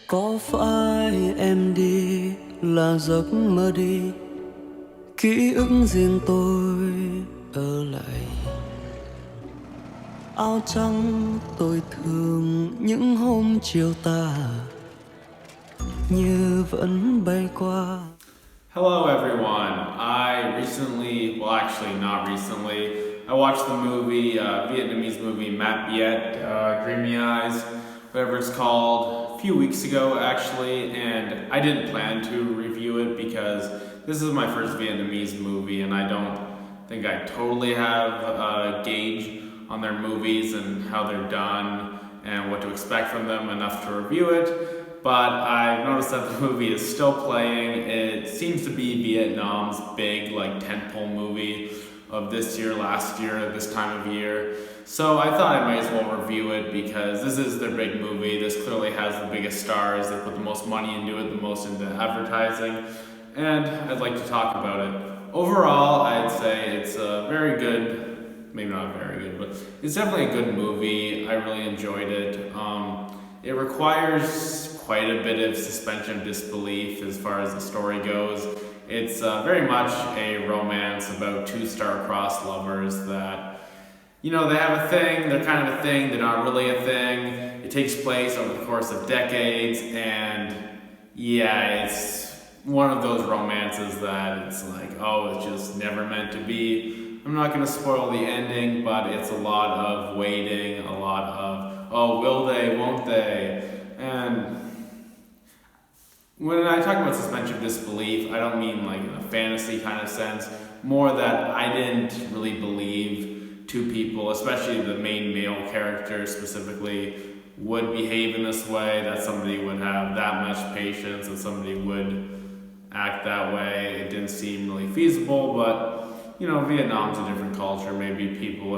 Có phải em đi là giấc mơ đi, ký ức riêng tôi ở lại. Áo trắng tôi thường những hôm chiều tà như vẫn bay qua. Hello everyone. Actually not recently, I watched the movie, Vietnamese movie Biếc, Dreamy Eyes, whatever it's called, a few weeks ago actually, and I didn't plan to review it because this is my first Vietnamese movie and I don't think I totally have a gauge on their movies and how they're done and what to expect from them enough to review it. But I've noticed that the movie is still playing. It seems to be Vietnam's big tentpole movie of this year, last year, this time of year. So I thought I might as well review it because this is their big movie. This clearly has the biggest stars. They put the most money into it, the most into advertising. And I'd like to talk about it. Overall, I'd say it's a very good, maybe not very good, but it's definitely a good movie. I really enjoyed it. It requires quite a bit of suspension of disbelief as far as the story goes. It's very much a romance about two star-crossed lovers that, they have a thing, they're kind of a thing, they're not really a thing. It takes place over the course of decades, and yeah, it's one of those romances that it's it's just never meant to be. I'm not going to spoil the ending, but it's a lot of waiting, a lot of, oh, will they, won't they? And when I talk about suspension of disbelief, I don't mean in a fantasy kind of sense, more that I didn't really believe two people, especially the main male character specifically, would behave in this way, that somebody would have that much patience, that somebody would act that way. It didn't seem really feasible, but Vietnam's a different culture. Maybe people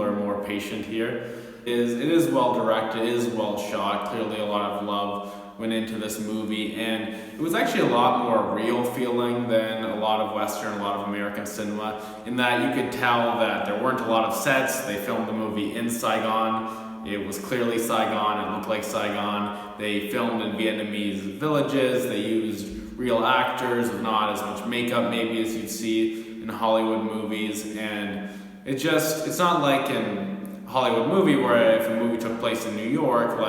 are more patient here. It is well directed, it is well shot. Clearly a lot of love went into this movie, and it was actually a lot more real feeling than a lot of Western, a lot of American cinema, in that you could tell that there weren't a lot of sets. They filmed the movie in Saigon. It was clearly Saigon, it looked like Saigon. They filmed in Vietnamese villages, they used real actors with not as much makeup maybe as you'd see in Hollywood movies, and it's not like in a Hollywood movie where if a movie took place in New York,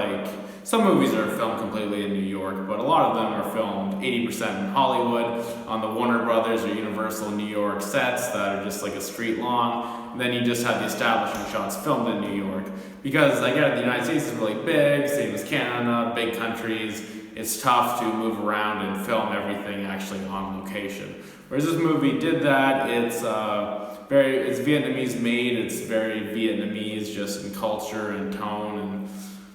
some movies are filmed completely in New York, but a lot of them are filmed 80% in Hollywood on the Warner Brothers or Universal New York sets that are just a street long. And then you just have the establishing shots filmed in New York. Because the United States is really big, same as Canada, big countries. It's tough to move around and film everything actually on location. Whereas this movie did that. It's Vietnamese made. It's very Vietnamese just in culture and tone and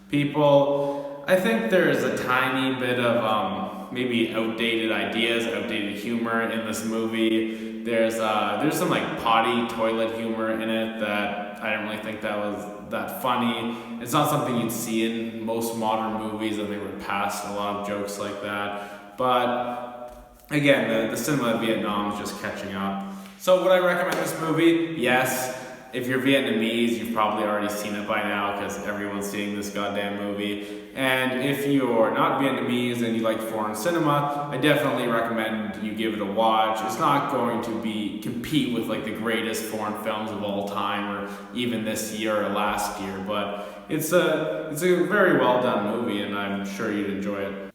people. I think there's a tiny bit of maybe outdated ideas, outdated humor in this movie. There's some potty toilet humor in it that I didn't really think that was that funny. It's not something you'd see in most modern movies. I think we're past a lot of jokes like that. But again, the cinema of Vietnam is just catching up. So would I recommend this movie? Yes. If you're Vietnamese, you've probably already seen it by now because everyone's seeing this goddamn movie. And if you're not Vietnamese and you like foreign cinema, I definitely recommend you give it a watch. It's not going to compete with the greatest foreign films of all time or even this year or last year, but it's a very well done movie and I'm sure you'd enjoy it.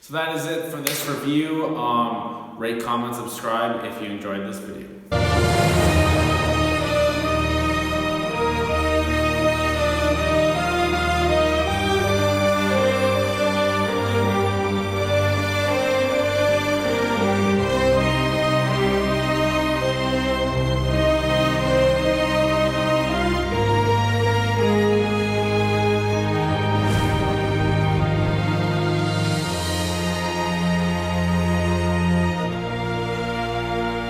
So that is it for this review. Rate, comment, subscribe if you enjoyed this video.